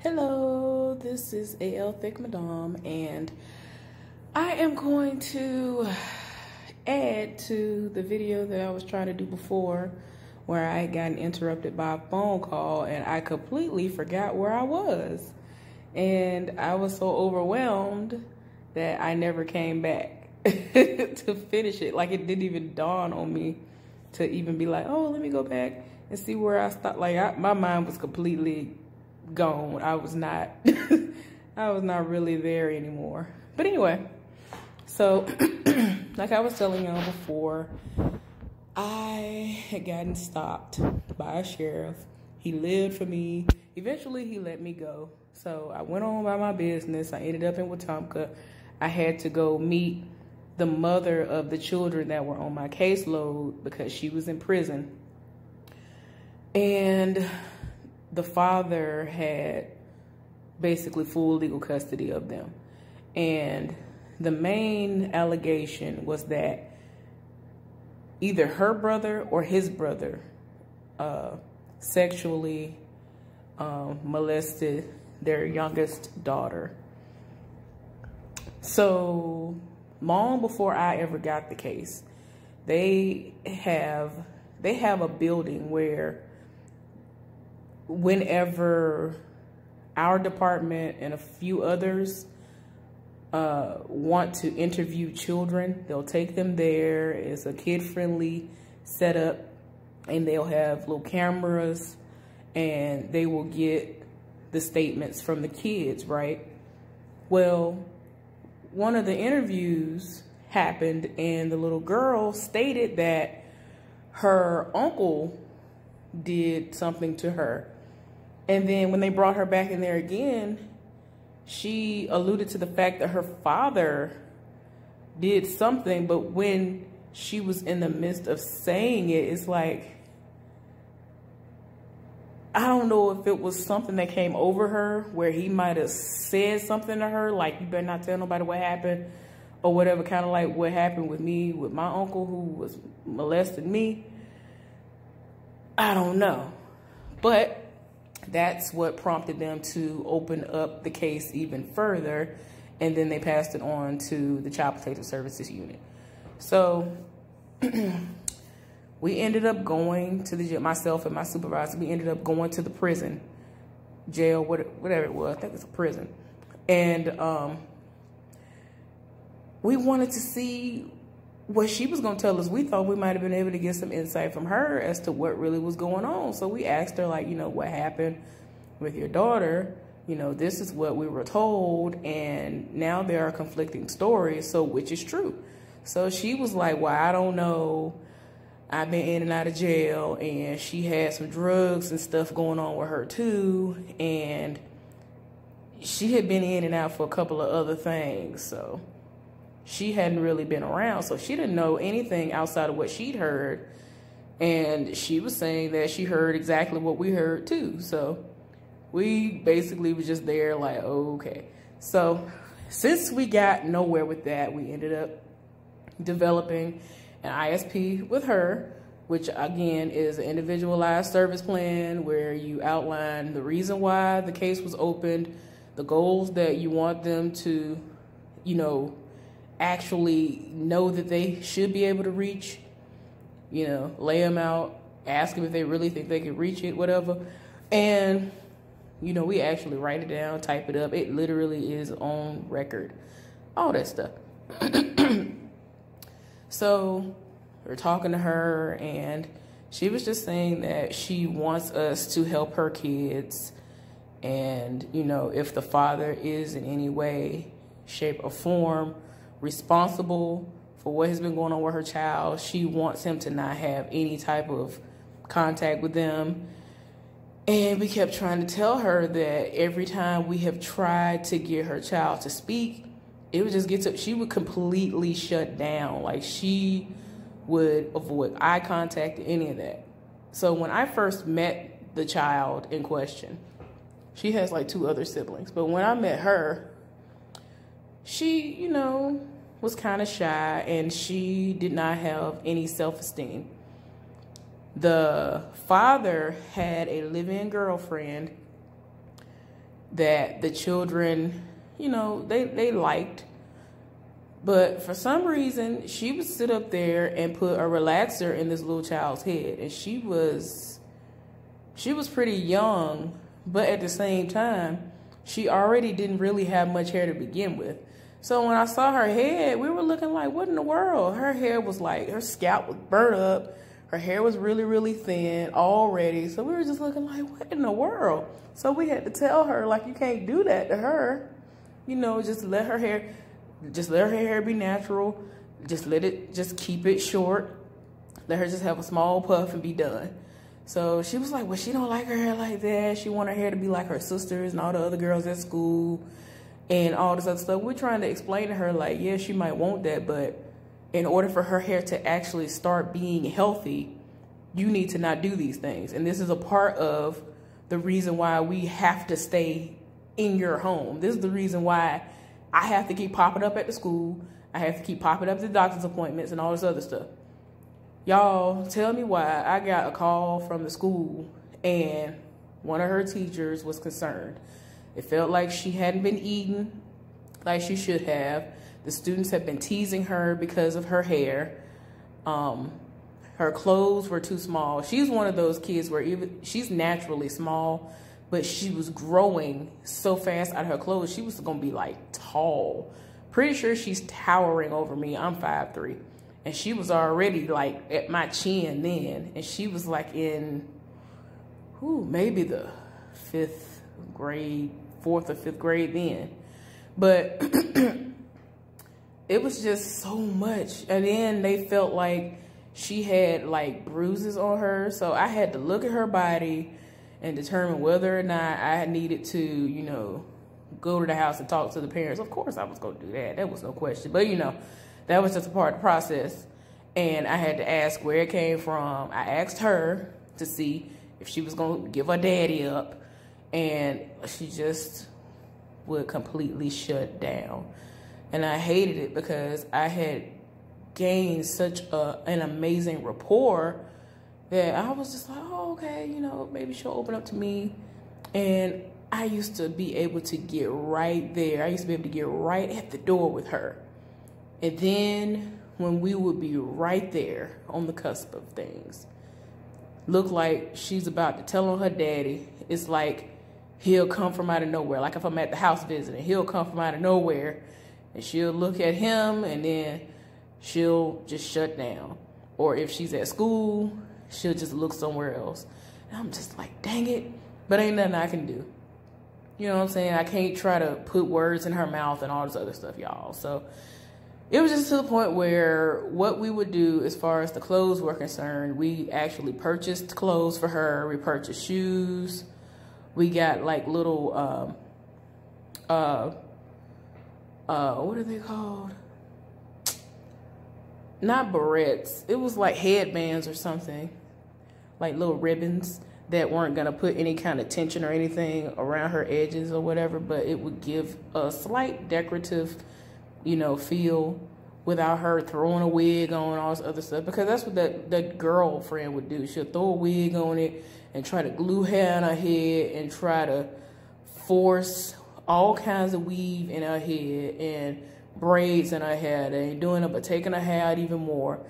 Hello, this is AL Thick Madame, and I am going to add to the video that I was trying to do before where I had gotten interrupted by a phone call and I completely forgot where I was. And I was so overwhelmed that I never came back to finish it. Like, it didn't even dawn on me to even be like, oh, let me go back and see where I stopped. Like, my mind was completely gone. I was not I was not really there anymore. But anyway, so like I was telling y'all before, I had gotten stopped by a sheriff. He lived for me. Eventually he let me go. So I went on by my business. I ended up in Wetumpka. I had to go meet the mother of the children that were on my caseload because she was in prison. And the father had basically full legal custody of them. And the main allegation was that either her brother or his brother sexually molested their youngest daughter. So long before I ever got the case, they have a building where whenever our department and a few others want to interview children, they'll take them there. It's a kid-friendly setup, and they'll have little cameras, and they will get the statements from the kids, right? Well, one of the interviews happened, and the little girl stated that her uncle did something to her. And then when they brought her back in there again, she alluded to the fact that her father did something, but when she was in the midst of saying it, it's like, I don't know if it was something that came over her where he might have said something to her, like, you better not tell nobody what happened or whatever, kind of like what happened with me, with my uncle who was molesting me. I don't know. But that's what prompted them to open up the case even further, and then they passed it on to the Child Protective Services unit. So we ended up going to the jail, myself and my supervisor, we ended up going to the prison, jail, whatever it was, I think it's a prison. And we wanted to see what she was going to tell us. We thought we might have been able to get some insight from her as to what really was going on. So we asked her, like, you know, what happened with your daughter? You know, this is what we were told, and now there are conflicting stories, so which is true? So she was like, well, I don't know. I've been in and out of jail, and she had some drugs and stuff going on with her too, and she had been in and out for a couple of other things, so she hadn't really been around, so she didn't know anything outside of what she'd heard. And she was saying that she heard exactly what we heard too. So we basically was just there like, oh, okay. So since we got nowhere with that, we ended up developing an ISP with her, which again is an individualized service plan where you outline the reason why the case was opened, the goals that you want them to, you know, actually know that they should be able to reach, you know, lay them out, ask them if they really think they can reach it, whatever. And, you know, we actually write it down, type it up. It literally is on record, all that stuff. So we're talking to her, and she was just saying that she wants us to help her kids. And, you know, if the father is in any way, shape, or form responsible for what has been going on with her child, she wants him to not have any type of contact with them. And we kept trying to tell her that every time we have tried to get her child to speak, it would just get to, she would completely shut down. Like, she would avoid eye contact, any of that. So when I first met the child in question, she has like 2 other siblings, but when I met her, she, you know, was kind of shy, and she did not have any self-esteem. The father had a live-in girlfriend, that the children, you know, they liked. But for some reason, she would sit up there and put a relaxer in this little child's head. And she was pretty young, but at the same time, she already didn't really have much hair to begin with. So when I saw her head, we were looking like, what in the world? Her hair was like, her scalp was burnt up. Her hair was really, really thin already. So we were just looking like, what in the world? So we had to tell her, like, you can't do that to her. You know, just let her hair be natural. Just keep it short. Let her just have a small puff and be done. So she was like, well, she don't like her hair like that. She want her hair to be like her sisters and all the other girls at school and all this other stuff. We're trying to explain to her, like, yeah, she might want that, but in order for her hair to actually start being healthy, you need to not do these things. And this is a part of the reason why we have to stay in your home. This is the reason why I have to keep popping up at the school. I have to keep popping up to doctor's appointments and all this other stuff. Y'all, tell me why I got a call from the school and one of her teachers was concerned. It felt like she hadn't been eating like she should have. The students have been teasing her because of her hair. Her clothes were too small. She's one of those kids where even she's naturally small, but she was growing so fast out of her clothes. She was going to be like tall. Pretty sure she's towering over me. I'm 5'3". And she was already like at my chin then. And she was like in, maybe the 4th or 5th grade then. But it was just so much. And then they felt like she had like bruises on her. So I had to look at her body and determine whether or not I needed to, you know, go to the house and talk to the parents. Of course I was going to do that. That was no question. But, you know, that was just a part of the process. And I had to ask where it came from. I asked her to see if she was going to give her daddy up. And she just would completely shut down. And I hated it because I had gained such an amazing rapport that I was just like, oh, okay, you know, maybe she'll open up to me. And I used to be able to get right there. I used to be able to get right at the door with her. And then when we would be right there on the cusp of things, look like she's about to tell on her daddy. It's like he'll come from out of nowhere. Like if I'm at the house visiting, he'll come from out of nowhere and she'll look at him and then she'll just shut down. Or if she's at school, she'll just look somewhere else. And I'm just like, dang it, but ain't nothing I can do. You know what I'm saying? I can't try to put words in her mouth and all this other stuff, y'all. So it was just to the point where what we would do as far as the clothes were concerned, we actually purchased clothes for her. We purchased shoes. We got like little, what are they called? Not barrettes. It was like headbands or something, like little ribbons that weren't going to put any kind of tension or anything around her edges or whatever, but it would give a slight decorative, you know, feel without her throwing a wig on and all this other stuff, because that's what that girlfriend would do. She'll throw a wig on it and try to glue hair on her head and try to force all kinds of weave in her head and braids in her hair. They ain't doing it but taking her hair out even more.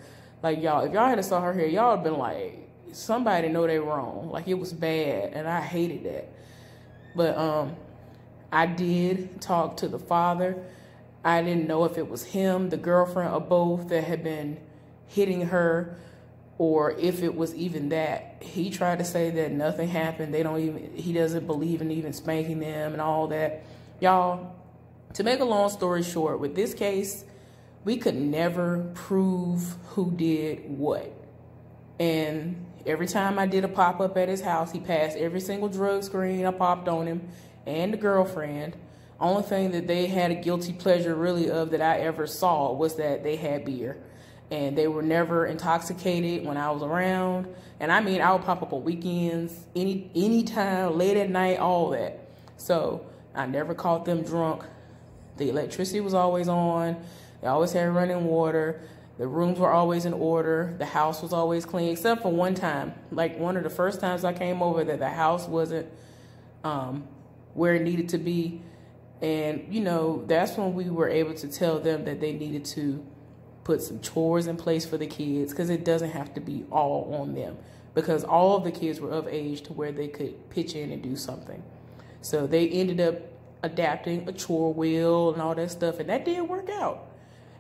Like, y'all, if y'all had saw her hair, y'all would have been like, somebody know they wrong. Like, it was bad, and I hated that. But I did talk to the father. I didn't know if it was him, the girlfriend, or both that had been hitting her, or if it was even that. He tried to say that nothing happened. He doesn't believe in even spanking them and all that. Y'all, to make a long story short, with this case, we could never prove who did what. And every time I did a pop-up at his house, he passed every single drug screen I popped on him and the girlfriend. Only thing that they had a guilty pleasure really of that I ever saw was that they had beer. And they were never intoxicated when I was around. And I mean, I would pop up on weekends, anytime, late at night, all that. So I never caught them drunk. The electricity was always on. They always had running water. The rooms were always in order. The house was always clean, except for one time. Like one of the first times I came over that the house wasn't where it needed to be. And, you know, that's when we were able to tell them that they needed to put some chores in place for the kids, because it doesn't have to be all on them, because all of the kids were of age to where they could pitch in and do something. So they ended up adapting a chore wheel and all that stuff, and that did work out.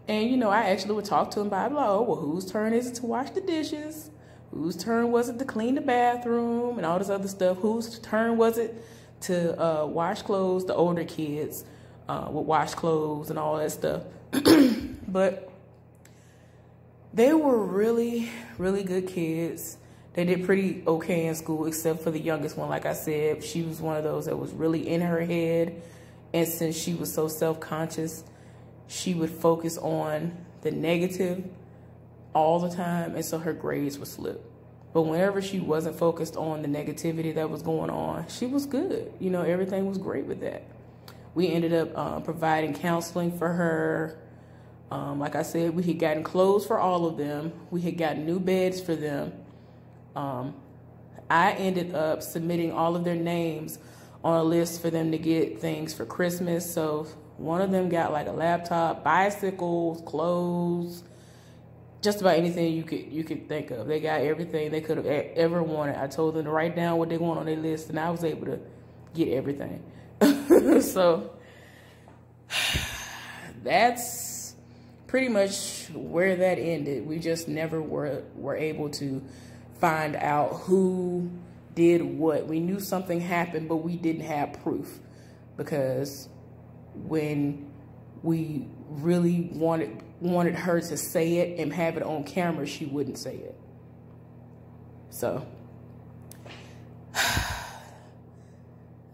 And, you know, I actually would talk to them by, like, oh, well, whose turn is it to wash the dishes? Whose turn was it to clean the bathroom and all this other stuff? Whose turn was it to wash clothes? The older kids would wash clothes and all that stuff. But they were really, really good kids. They did pretty okay in school, except for the youngest one. Like I said, she was one of those that was really in her head. And since she was so self-conscious, she would focus on the negative all the time, and so her grades would slip. But whenever she wasn't focused on the negativity that was going on, she was good. You know, everything was great with that. We ended up providing counseling for her. Like I said, we had gotten clothes for all of them. We had gotten new beds for them. I ended up submitting all of their names on a list for them to get things for Christmas. So one of them got like a laptop, bicycles, clothes, just about anything you could think of. They got everything they could have ever wanted. I told them to write down what they want on their list, and I was able to get everything. So that's pretty much where that ended. We just never were able to find out who did what. We knew something happened, but we didn't have proof, because when we really wanted her to say it and have it on camera, she wouldn't say it. So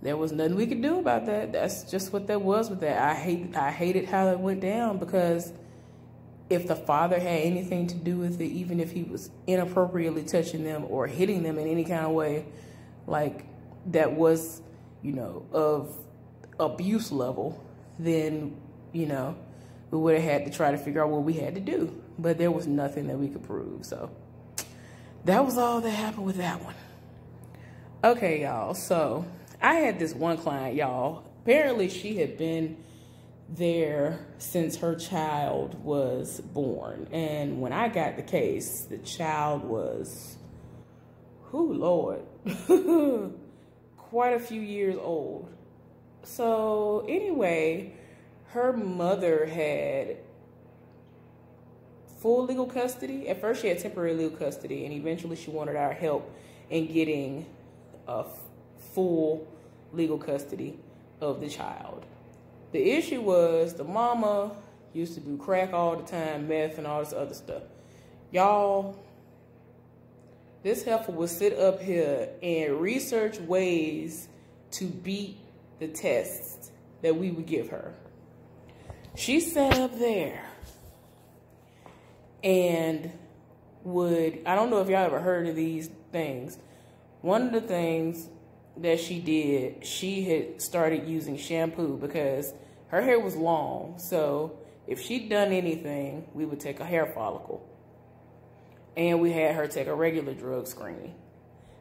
there was nothing we could do about that. That's just what that was with that. I hated how it went down, because if the father had anything to do with it, even if he was inappropriately touching them or hitting them in any kind of way, like that was, you know, of abuse level, then, you know, we would have had to try to figure out what we had to do. But there was nothing that we could prove. So that was all that happened with that one. Okay, y'all. So I had this one client, y'all. Apparently she had been there since her child was born. And when I got the case, the child was, Lord, quite a few years old. So anyway, her mother had full legal custody. At first she had temporary legal custody, and eventually she wanted our help in getting a full legal custody of the child. The issue was the mama used to do crack all the time, meth and all this other stuff. Y'all, this heifer would sit up here and research ways to beat the tests that we would give her. She sat up there and I don't know if y'all ever heard of these things. One of the things that she did, she had started using shampoo, because her hair was long. So if she'd done anything, we would take a hair follicle. And we had her take a regular drug screening.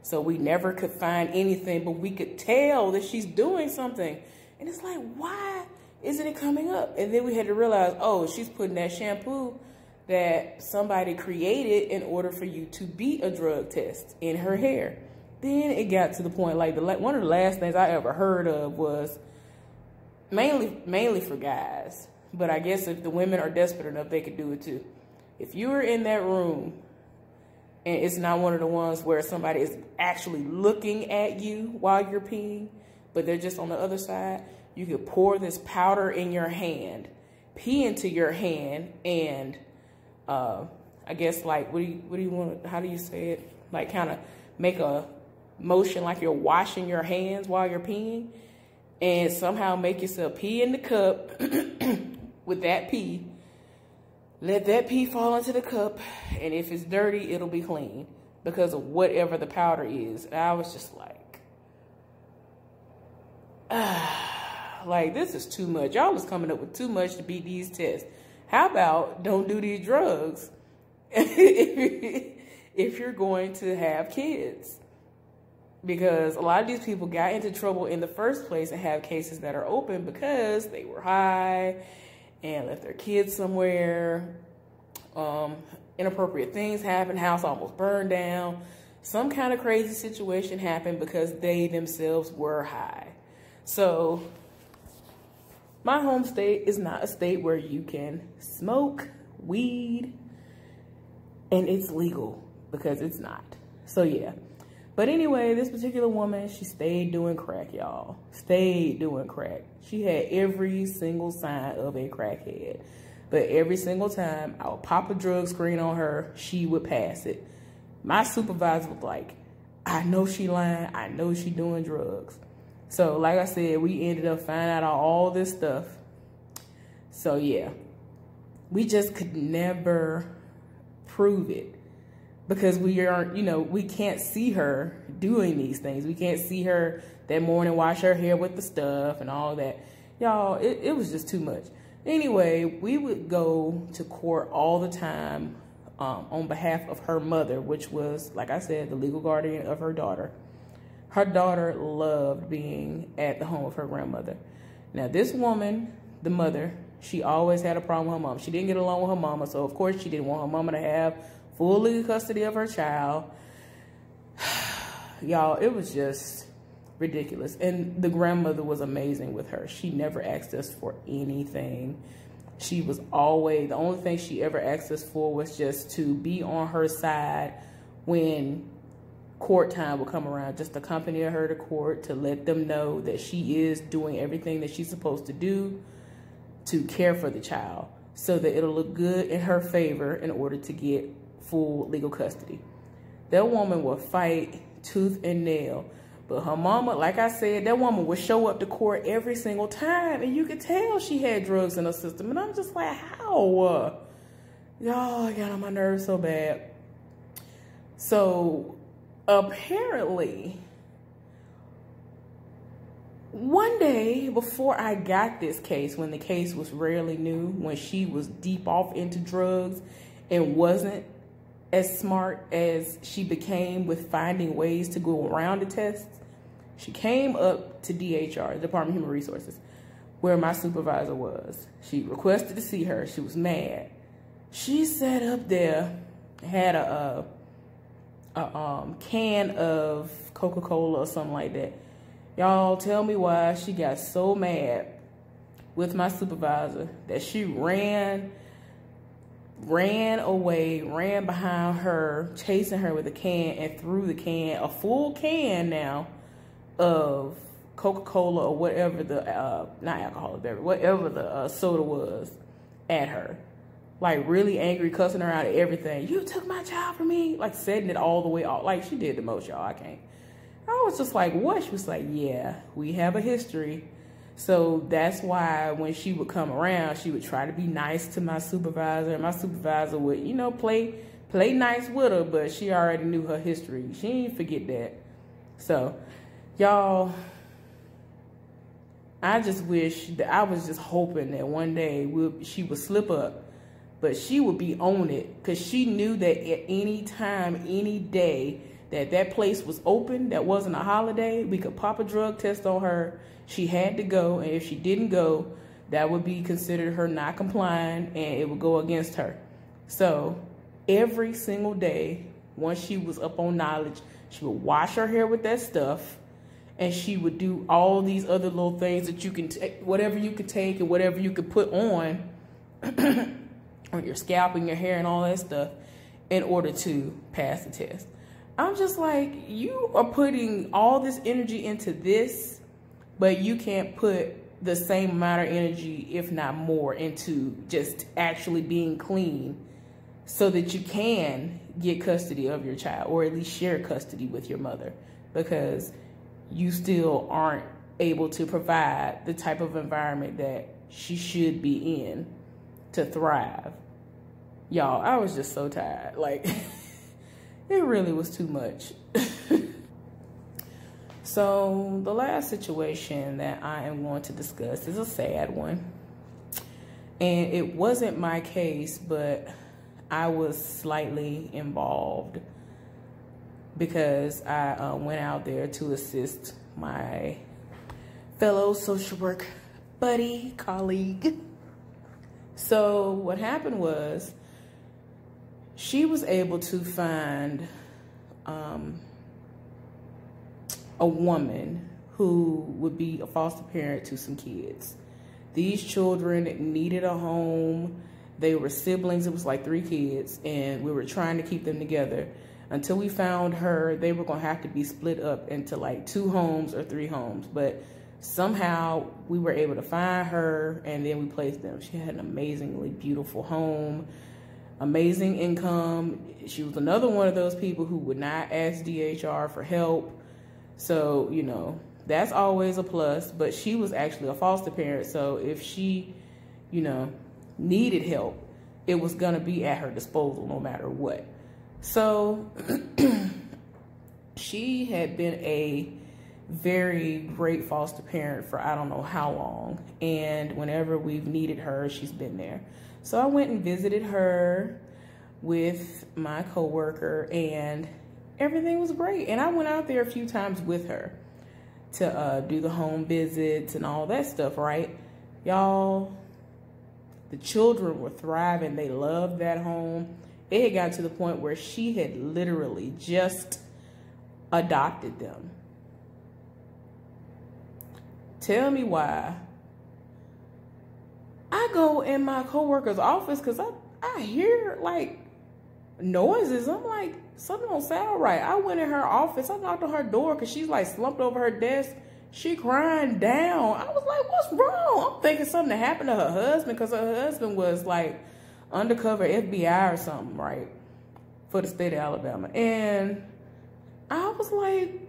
So we never could find anything, but we could tell that she's doing something. And it's like, why isn't it coming up? And then we had to realize, oh, she's putting that shampoo that somebody created in order for you to beat a drug test in her hair. Then it got to the point, like one of the last things I ever heard of was mainly for guys, but I guess if the women are desperate enough, they could do it too. If you were in that room and it's not one of the ones where somebody is actually looking at you while you're peeing, but they're just on the other side, you could pour this powder in your hand, pee into your hand, and I guess, like, what do you want, how do you say it? Like, kind of make a motion like you're washing your hands while you're peeing, and somehow make yourself pee in the cup with that pee. Let that pee fall into the cup, and if it's dirty, it'll be clean because of whatever the powder is. And I was just like, this is too much. Y'all is coming up with too much to beat these tests. How about don't do these drugs if you're going to have kids? because a lot of these people got into trouble in the first place and have cases that are open because they were high and left their kids somewhere. Inappropriate things happened, house almost burned down. Some kind of crazy situation happened because they themselves were high. So my home state is not a state where you can smoke weed and it's legal, because it's not. So yeah. But anyway, this particular woman, she stayed doing crack, y'all. Stayed doing crack. She had every single sign of a crackhead. But every single time I would pop a drug screen on her, she would pass it. My supervisor was like, I know she lying. I know she doing drugs. So like I said, we ended up finding out all this stuff. So yeah, we just could never prove it. Because we aren't, we can't see her doing these things. We can't see her that morning wash her hair with the stuff and all that. Y'all, it was just too much. Anyway, we would go to court all the time on behalf of her mother, which was, like I said, the legal guardian of her daughter. Her daughter loved being at the home of her grandmother. Now, this woman, the mother, she always had a problem with her mom. She didn't get along with her mama, so of course she didn't want her mama to have full legal custody of her child. Y'all, it was just ridiculous. And the grandmother was amazing with her. She never asked us for anything. She was always, the only thing she ever asked us for was just to be on her side when court time would come around, just accompany her to court to let them know that she is doing everything that she's supposed to do to care for the child so that it'll look good in her favor in order to get full legal custody. That woman will fight tooth and nail. But her mama, like I said, that woman would show up to court every single time, and you could tell she had drugs in her system. And I'm just like, how? Y'all, I got on my nerves so bad. So apparently, one day before I got this case, when the case was rarely new, when she was deep off into drugs and wasn't as smart as she became with finding ways to go around the tests, she came up to DHR, the Department of Human Resources, where my supervisor was. She requested to see her. She was mad. She sat up there, had a can of Coca-Cola or something like that. Y'all, tell me why she got so mad with my supervisor that she ran away, ran behind her, chasing her with a can, and threw the can, a full can now, of Coca-Cola or whatever the, not alcoholic beverage, whatever the soda was, at her. Like, really angry, cussing her out of everything. You took my child from me. Like, setting it all the way off. Like, she did the most, y'all. I can't. I was just like, what? She was like, yeah, we have a history. So that's why when she would come around, she would try to be nice to my supervisor. And my supervisor would, you know, play nice with her, but she already knew her history. She didn't forget that. So, y'all, I just wish that I was just hoping that one day she would slip up, but she would be on it, because she knew that at any time, any day that place was open, that wasn't a holiday, we could pop a drug test on her. She had to go, and if she didn't go, that would be considered her not complying, and it would go against her. So every single day, once she was up on knowledge, she would wash her hair with that stuff, and she would do all these other little things that you can take, whatever you could take and whatever you could put on on your scalp and your hair and all that stuff in order to pass the test. I'm just like, you are putting all this energy into this, but you can't put the same amount of energy, if not more, into just actually being clean so that you can get custody of your child, or at least share custody with your mother, because you still aren't able to provide the type of environment that she should be in to thrive. Y'all, I was just so tired. Like, it really was too much. So the last situation that I am going to discuss is a sad one. And it wasn't my case, but I was slightly involved. because I went out there to assist my fellow social work buddy, colleague. So what happened was she was able to find a woman who would be a foster parent to some kids. These children needed a home. They were siblings. It was like 3 kids, and we were trying to keep them together. Until we found her, they were going to have to be split up into like 2 homes or 3 homes. But somehow we were able to find her, and then we placed them. She had an amazingly beautiful home, amazing income. She was another one of those people who would not ask DHR for help. So, you know, that's always a plus. But she was actually a foster parent. So if she, you know, needed help, it was going to be at her disposal no matter what. So she had been a very great foster parent for I don't know how long. And whenever we've needed her, she's been there. So I went and visited her with my coworker, and everything was great. And I went out there a few times with her to do the home visits and all that stuff, right? Y'all, the children were thriving. They loved that home. It had gotten to the point where she had literally just adopted them. Tell me why. I go in my coworker's office because I hear like noises. I'm like, something don't sound right. I went in her office. I knocked on her door because she's like slumped over her desk. She crying down. I was like, what's wrong? I'm thinking something happened to her husband, because her husband was like undercover FBI or something, right? For the state of Alabama. And I was like,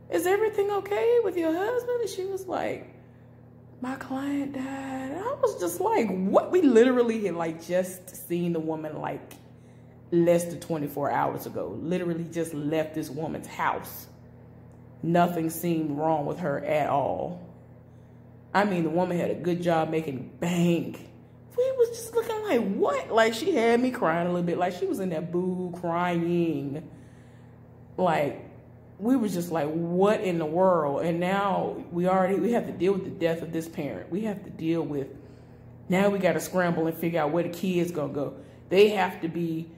is everything okay with your husband? And she was like, my client died. And I was just like, what? We literally had like just seen the woman like less than 24 hours ago. Literally just left this woman's house. Nothing seemed wrong with her at all. I mean, the woman had a good job making bank. We was just looking like, what? Like, she had me crying a little bit. Like, she was in that boo crying. Like, we was just like, what in the world? And now we have to deal with the death of this parent. We have to deal with, now we got to scramble and figure out where the kid's going to go. They have to be,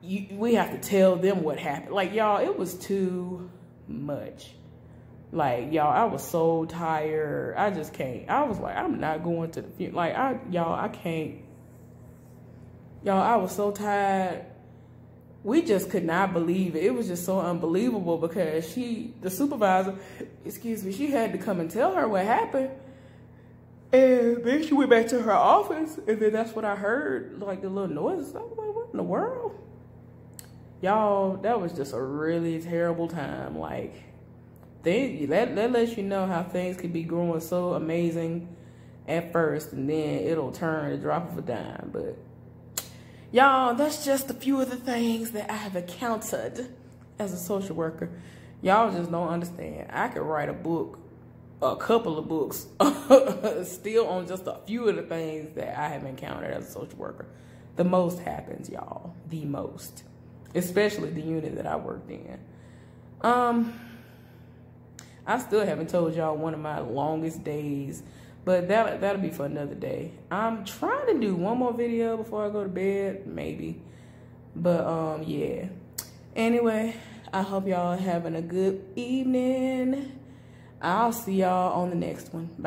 we have to tell them what happened. Like, y'all, it was too much. Like, y'all, I was so tired. I just can't. I was like, I'm not going to the funeral. Like, I can't. Y'all, I was so tired. We just could not believe it. It was just so unbelievable because the supervisor, excuse me, she had to come and tell her what happened. And then she went back to her office, and then that's what I heard, like the little noises. I was like, what in the world? Y'all, that was just a really terrible time. Like, that lets you know how things could be growing so amazing at first, and then it'll turn a drop of a dime. But y'all, that's just a few of the things that I have encountered as a social worker. Y'all just don't understand. I could write a book, a couple of books, still on just a few of the things that I have encountered as a social worker. The most happens, y'all. The most. Especially the unit that I worked in. I still haven't told y'all one of my longest days, but that'll be for another day. I'm trying to do one more video before I go to bed, maybe. But yeah. Anyway, I hope y'all having a good evening. I'll see y'all on the next one. Bye.